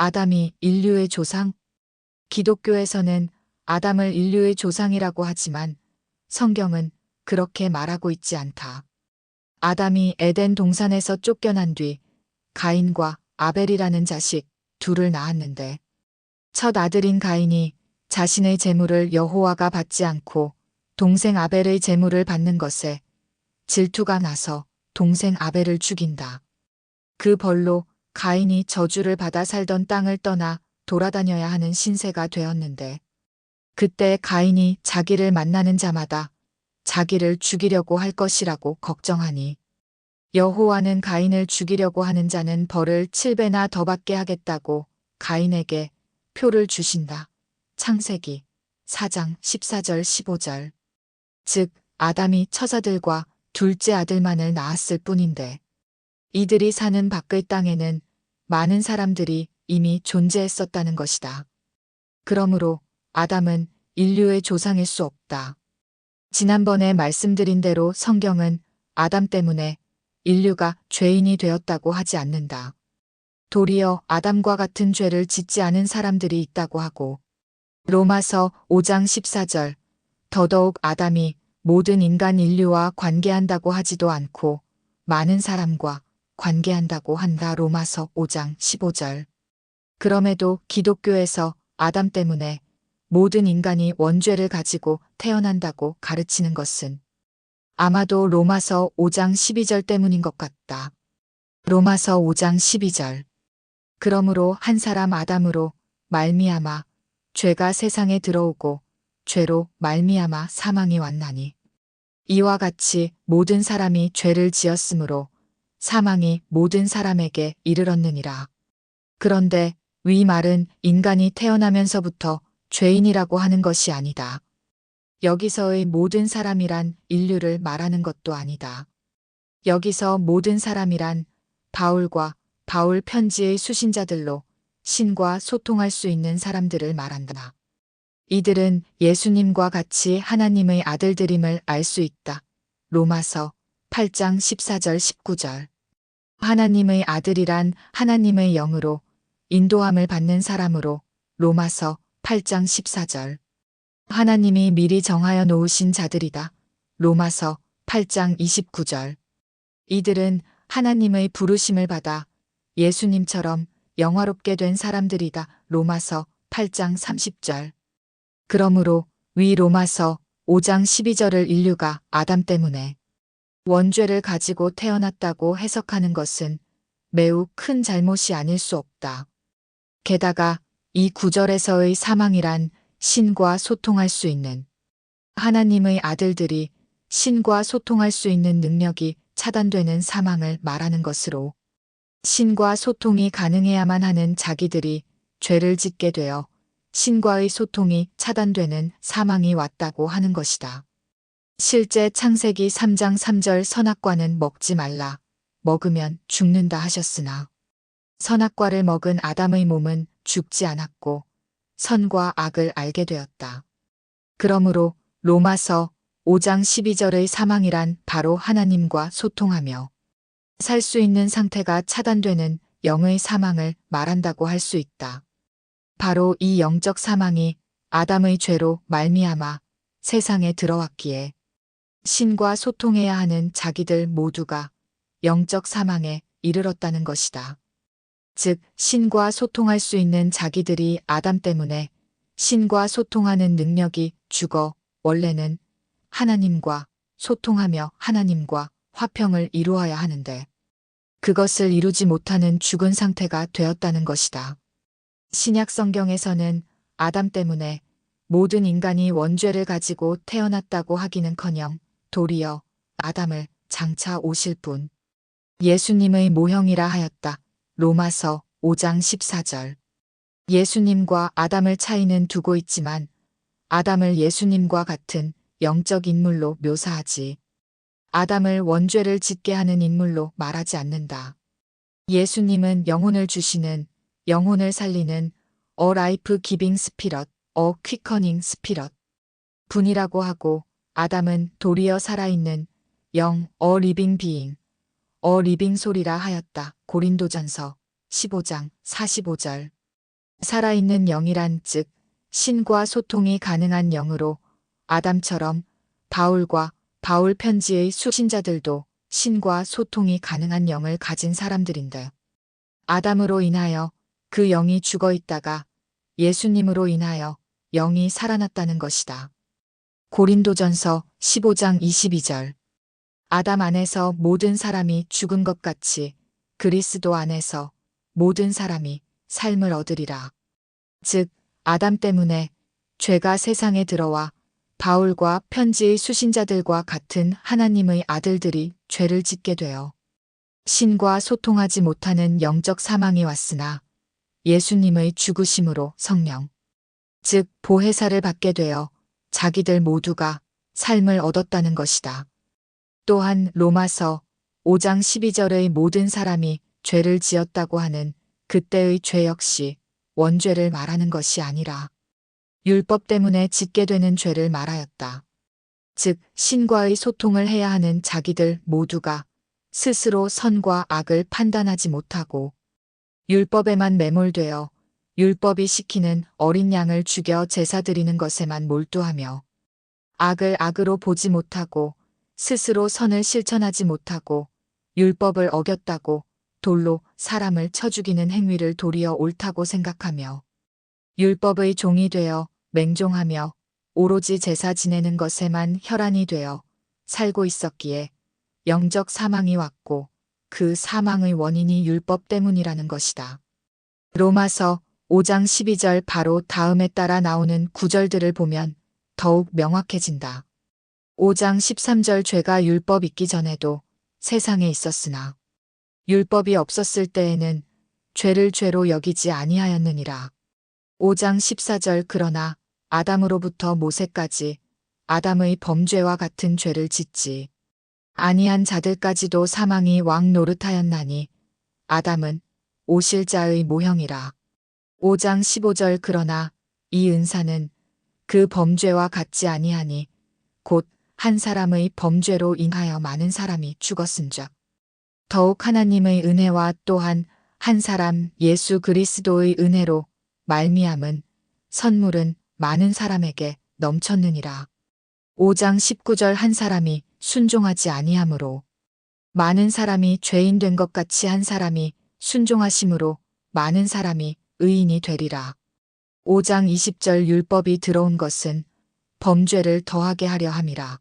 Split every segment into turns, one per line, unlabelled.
아담이 인류의 조상? 기독교에서는 아담을 인류의 조상이라고 하지만 성경은 그렇게 말하고 있지 않다. 아담이 에덴 동산에서 쫓겨난 뒤 가인과 아벨이라는 자식 둘을 낳았는데 첫 아들인 가인이 자신의 재물을 여호와가 받지 않고 동생 아벨의 재물을 받는 것에 질투가 나서 동생 아벨을 죽인다. 그 벌로 가인이 저주를 받아 살던 땅을 떠나 돌아다녀야 하는 신세가 되었는데 그때 가인이 자기를 만나는 자마다 자기를 죽이려고 할 것이라고 걱정하니 여호와는 가인을 죽이려고 하는 자는 벌을 7배나 더 받게 하겠다고 가인에게 표를 주신다. 창세기 4장 14절 15절. 즉 아담이 처자들과 둘째 아들만을 낳았을 뿐인데 이들이 사는 밖의 땅에는 많은 사람들이 이미 존재했었다는 것이다. 그러므로 아담은 인류의 조상일 수 없다. 지난번에 말씀드린 대로 성경은 아담 때문에 인류가 죄인이 되었다고 하지 않는다. 도리어 아담과 같은 죄를 짓지 않은 사람들이 있다고 하고 로마서 5장 14절 더더욱 아담이 모든 인간 인류와 관계한다고 하지도 않고 많은 사람과 관계한다고 한다. 로마서 5장 15절. 그럼에도 기독교에서 아담 때문에 모든 인간이 원죄를 가지고 태어난다고 가르치는 것은 아마도 로마서 5장 12절 때문인 것 같다. 로마서 5장 12절. 그러므로 한 사람 아담으로 말미암아 죄가 세상에 들어오고 죄로 말미암아 사망이 왔나니 이와 같이 모든 사람이 죄를 지었으므로 사망이 모든 사람에게 이르렀느니라. 그런데 위 말은 인간이 태어나면서부터 죄인이라고 하는 것이 아니다. 여기서의 모든 사람이란 인류를 말하는 것도 아니다. 여기서 모든 사람이란 바울과 바울 편지의 수신자들로 신과 소통할 수 있는 사람들을 말한다. 이들은 예수님과 같이 하나님의 아들들임을 알 수 있다. 로마서 8장 14절 19절. 하나님의 아들이란 하나님의 영으로 인도함을 받는 사람으로 로마서 8장 14절. 하나님이 미리 정하여 놓으신 자들이다. 로마서 8장 29절. 이들은 하나님의 부르심을 받아 예수님처럼 영화롭게 된 사람들이다. 로마서 8장 30절. 그러므로 위 로마서 5장 12절을 인류가 아담 때문에 원죄를 가지고 태어났다고 해석하는 것은 매우 큰 잘못이 아닐 수 없다. 게다가 이 구절에서의 사망이란 신과 소통할 수 있는 하나님의 아들들이 신과 소통할 수 있는 능력이 차단되는 사망을 말하는 것으로 신과 소통이 가능해야만 하는 자기들이 죄를 짓게 되어 신과의 소통이 차단되는 사망이 왔다고 하는 것이다. 실제 창세기 3장 3절 선악과는 먹지 말라. 먹으면 죽는다 하셨으나 선악과를 먹은 아담의 몸은 죽지 않았고 선과 악을 알게 되었다. 그러므로 로마서 5장 12절의 사망이란 바로 하나님과 소통하며 살 수 있는 상태가 차단되는 영의 사망을 말한다고 할 수 있다. 바로 이 영적 사망이 아담의 죄로 말미암아 세상에 들어왔기에 신과 소통해야 하는 자기들 모두가 영적 사망에 이르렀다는 것이다. 즉 신과 소통할 수 있는 자기들이 아담 때문에 신과 소통하는 능력이 죽어 원래는 하나님과 소통하며 하나님과 화평을 이루어야 하는데 그것을 이루지 못하는 죽은 상태가 되었다는 것이다. 신약 성경에서는 아담 때문에 모든 인간이 원죄를 가지고 태어났다고 하기는커녕 도리어 아담을 장차 오실 분 예수님의 모형이라 하였다. 로마서 5장 14절. 예수님과 아담을 차이는 두고 있지만 아담을 예수님과 같은 영적 인물로 묘사하지 아담을 원죄를 짓게 하는 인물로 말하지 않는다. 예수님은 영혼을 주시는 영혼을 살리는 A Life Giving Spirit, A Quickening Spirit 분이라고 하고 아담은 도리어 살아있는 영 A Living Being, A Living Soul이라 하였다. 고린도전서 15장 45절. 살아있는 영이란 즉 신과 소통이 가능한 영으로 아담처럼 바울과 바울 편지의 수신자들도 신과 소통이 가능한 영을 가진 사람들인데 아담으로 인하여 그 영이 죽어 있다가 예수님으로 인하여 영이 살아났다는 것이다. 고린도전서 15장 22절. 아담 안에서 모든 사람이 죽은 것 같이 그리스도 안에서 모든 사람이 삶을 얻으리라. 즉, 아담 때문에 죄가 세상에 들어와 바울과 편지의 수신자들과 같은 하나님의 아들들이 죄를 짓게 되어 신과 소통하지 못하는 영적 사망이 왔으나 예수님의 죽으심으로 성령, 즉 보혜사를 받게 되어 자기들 모두가 삶을 얻었다는 것이다. 또한 로마서 5장 12절의 모든 사람이 죄를 지었다고 하는 그때의 죄 역시 원죄를 말하는 것이 아니라 율법 때문에 짓게 되는 죄를 말하였다. 즉 신과의 소통을 해야 하는 자기들 모두가 스스로 선과 악을 판단하지 못하고 율법에만 매몰되어 율법이 시키는 어린 양을 죽여 제사 드리는 것에만 몰두하며 악을 악으로 보지 못하고 스스로 선을 실천하지 못하고 율법을 어겼다고 돌로 사람을 쳐 죽이는 행위를 도리어 옳다고 생각하며 율법의 종이 되어 맹종하며 오로지 제사 지내는 것에만 혈안이 되어 살고 있었기에 영적 사망이 왔고 그 사망의 원인이 율법 때문이라는 것이다. 로마서 5장 12절 바로 다음에 따라 나오는 구절들을 보면 더욱 명확해진다. 5장 13절 죄가 율법 있기 전에도 세상에 있었으나 율법이 없었을 때에는 죄를 죄로 여기지 아니하였느니라. 5장 14절 그러나 아담으로부터 모세까지 아담의 범죄와 같은 죄를 짓지 아니한 자들까지도 사망이 왕 노릇하였나니 아담은 오실 자의 모형이라. 5장 15절 그러나 이 은사는 그 범죄와 같지 아니하니 곧 한 사람의 범죄로 인하여 많은 사람이 죽었은즉 더욱 하나님의 은혜와 또한 한 사람 예수 그리스도의 은혜로 말미암은 선물은 많은 사람에게 넘쳤느니라. 5장 19절 한 사람이 순종하지 아니하므로 많은 사람이 죄인 된 것 같이 한 사람이 순종하심으로 많은 사람이 의인이 되리라. 5장 20절 율법이 들어온 것은 범죄를 더하게 하려 함이라.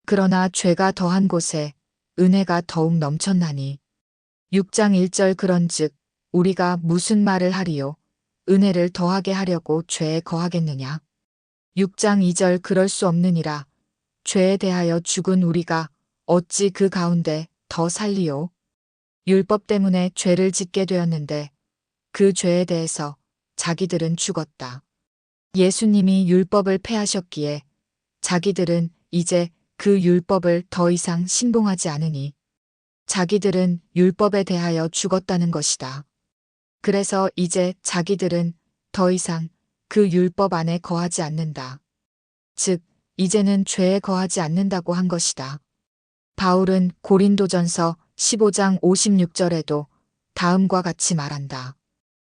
그러나 죄가 더한 곳에 은혜가 더욱 넘쳤나니 6장 1절 그런즉 우리가 무슨 말을 하리요 은혜를 더하게 하려고 죄에 거하겠느냐. 6장 2절 그럴 수 없느니라. 죄에 대하여 죽은 우리가 어찌 그 가운데 더 살리요. 율법 때문에 죄를 짓게 되었는데 그 죄에 대해서 자기들은 죽었다. 예수님이 율법을 폐하셨기에 자기들은 이제 그 율법을 더 이상 신봉하지 않으니 자기들은 율법에 대하여 죽었다는 것이다. 그래서 이제 자기들은 더 이상 그 율법 안에 거하지 않는다. 즉, 이제는 죄에 거하지 않는다고 한 것이다. 바울은 고린도전서 15장 56절에도 다음과 같이 말한다.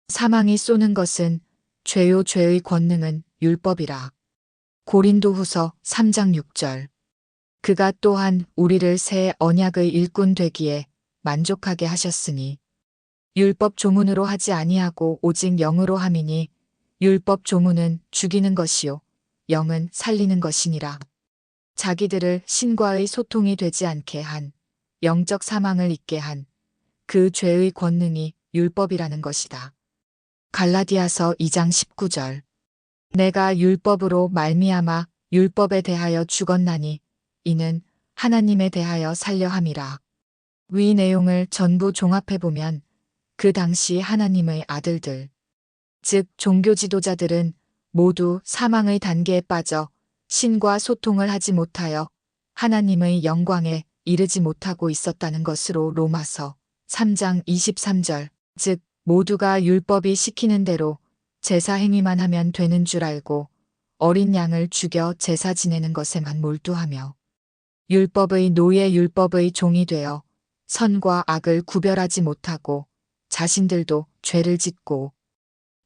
사망이 쏘는 것은 죄요 죄의 권능은 율법이라. 고린도후서 3장 6절. 그가 또한 우리를 새 언약의 일꾼 되기에 만족하게 하셨으니 율법 조문으로 하지 아니하고 오직 영으로 함이니 율법 조문은 죽이는 것이요 영은 살리는 것이니라. 자기들을 신과의 소통이 되지 않게 한 영적 사망을 있게 한 그 죄의 권능이 율법이라는 것이다. 갈라디아서 2장 19절. 내가 율법으로 말미암아 율법에 대하여 죽었나니 이는 하나님에 대하여 살려 함이라. 위 내용을 전부 종합해보면 그 당시 하나님의 아들들, 즉 종교 지도자들은 모두 사망의 단계에 빠져 신과 소통을 하지 못하여 하나님의 영광에 이르지 못하고 있었다는 것으로 로마서 3장 23절, 즉 모두가 율법이 시키는 대로 제사 행위만 하면 되는 줄 알고 어린 양을 죽여 제사 지내는 것에만 몰두하며 율법의 노예 율법의 종이 되어 선과 악을 구별하지 못하고 자신들도 죄를 짓고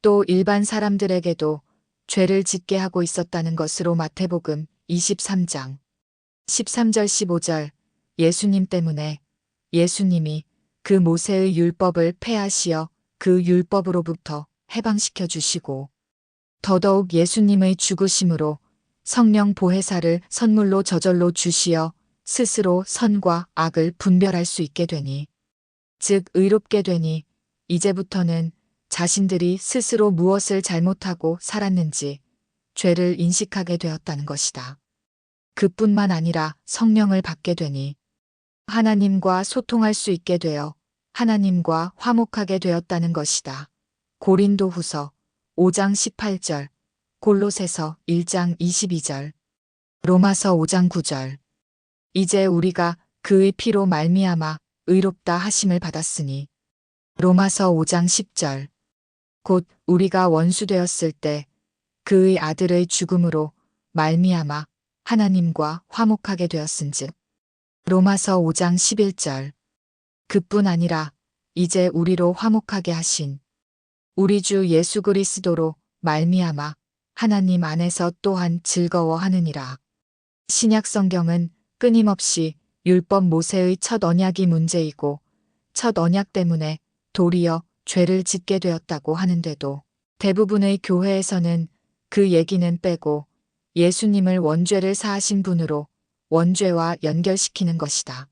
또 일반 사람들에게도 죄를 짓게 하고 있었다는 것으로 마태복음 23장 13절 15절 예수님 때문에 예수님이 그 모세의 율법을 폐하시어 그 율법으로부터 해방시켜 주시고 더더욱 예수님의 죽으심으로 성령 보혜사를 선물로 저절로 주시어 스스로 선과 악을 분별할 수 있게 되니 즉 의롭게 되니 이제부터는 자신들이 스스로 무엇을 잘못하고 살았는지 죄를 인식하게 되었다는 것이다. 그뿐만 아니라 성령을 받게 되니 하나님과 소통할 수 있게 되어 하나님과 화목하게 되었다는 것이다. 고린도후서 5장 18절, 골로새서 1장 22절, 로마서 5장 9절. 이제 우리가 그의 피로 말미암아 의롭다 하심을 받았으니 로마서 5장 10절. 곧 우리가 원수 되었을 때 그의 아들의 죽음으로 말미암아 하나님과 화목하게 되었은즉 로마서 5장 11절. 그뿐 아니라 이제 우리로 화목하게 하신 우리 주 예수 그리스도로 말미암아 하나님 안에서 또한 즐거워하느니라. 신약 성경은 끊임없이 율법 모세의 첫 언약이 문제이고 첫 언약 때문에 도리어 죄를 짓게 되었다고 하는데도 대부분의 교회에서는 그 얘기는 빼고 예수님을 원죄를 사하신 분으로 원죄와 연결시키는 것이다.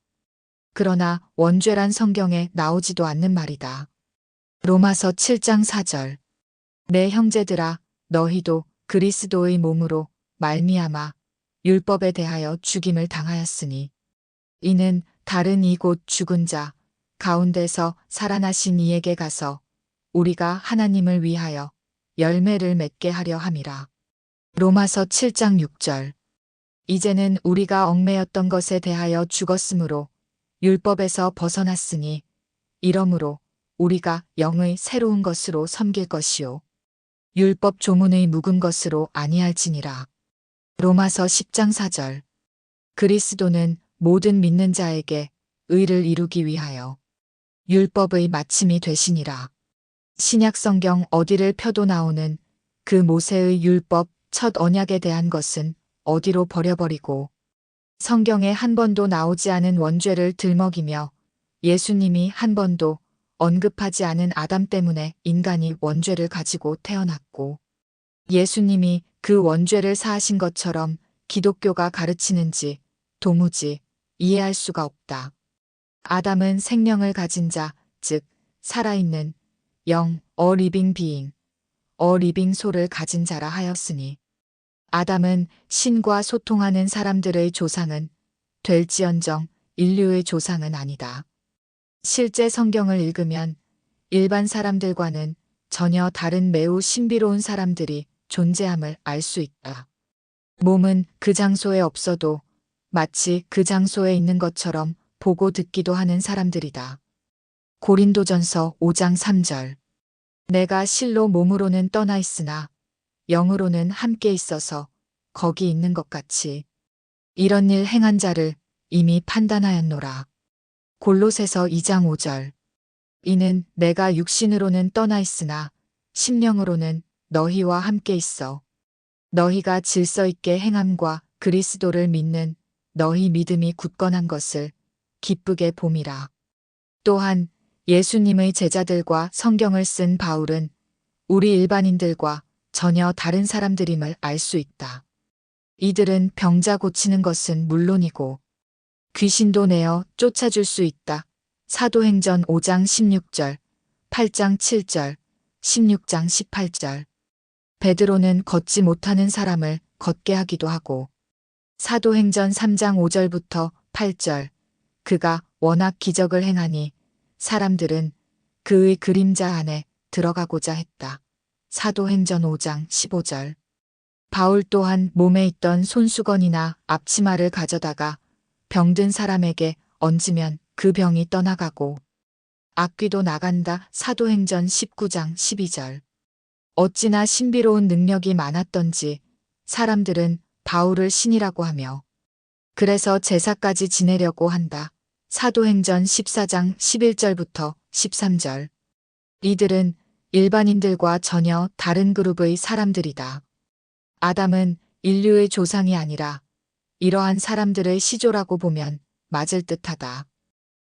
그러나 원죄란 성경에 나오지도 않는 말이다. 로마서 7장 4절. 내 형제들아 너희도 그리스도의 몸으로 말미암아 율법에 대하여 죽임을 당하였으니 이는 다른 이 곧 죽은 자 가운데서 살아나신 이에게 가서 우리가 하나님을 위하여 열매를 맺게 하려 함이라. 로마서 7장 6절. 이제는 우리가 얽매였던 것에 대하여 죽었으므로 율법에서 벗어났으니 이러므로 우리가 영의 새로운 것으로 섬길 것이요 율법 조문의 묵은 것으로 아니할지니라. 로마서 10장 4절. 그리스도는 모든 믿는 자에게 의를 이루기 위하여 율법의 마침이 되시니라. 신약 성경 어디를 펴도 나오는 그 모세의 율법 첫 언약에 대한 것은 어디로 버려버리고 성경에 한 번도 나오지 않은 원죄를 들먹이며 예수님이 한 번도 언급하지 않은 아담 때문에 인간이 원죄를 가지고 태어났고 예수님이 그 원죄를 사하신 것처럼 기독교가 가르치는지 도무지 이해할 수가 없다. 아담은 생명을 가진 자, 즉 살아있는 영, a living being, a living soul을 가진 자라 하였으니 아담은 신과 소통하는 사람들의 조상은 될지언정 인류의 조상은 아니다. 실제 성경을 읽으면 일반 사람들과는 전혀 다른 매우 신비로운 사람들이 존재함을 알 수 있다. 몸은 그 장소에 없어도 마치 그 장소에 있는 것처럼 보고 듣기도 하는 사람들이다. 고린도전서 5장 3절. 내가 실로 몸으로는 떠나 있으나 영으로는 함께 있어서 거기 있는 것 같이 이런 일 행한 자를 이미 판단하였노라. 골로새서 2장 5절. 이는 내가 육신으로는 떠나 있으나 심령으로는 너희와 함께 있어 너희가 질서 있게 행함과 그리스도를 믿는 너희 믿음이 굳건한 것을 기쁘게 봄이라. 또한 예수님의 제자들과 성경을 쓴 바울은 우리 일반인들과 전혀 다른 사람들임을 알 수 있다. 이들은 병자 고치는 것은 물론이고 귀신도 내어 쫓아줄 수 있다. 사도행전 5장 16절, 8장 7절, 16장 18절. 베드로는 걷지 못하는 사람을 걷게 하기도 하고 사도행전 3장 5절부터 8절. 그가 워낙 기적을 행하니 사람들은 그의 그림자 안에 들어가고자 했다. 사도행전 5장 15절. 바울 또한 몸에 있던 손수건이나 앞치마를 가져다가 병든 사람에게 얹으면 그 병이 떠나가고 악귀도 나간다. 사도행전 19장 12절. 어찌나 신비로운 능력이 많았던지 사람들은 바울을 신이라고 하며 그래서 제사까지 지내려고 한다. 사도행전 14장 11절부터 13절. 이들은 일반인들과 전혀 다른 그룹의 사람들이다. 아담은 인류의 조상이 아니라 이러한 사람들의 시조라고 보면 맞을 듯하다.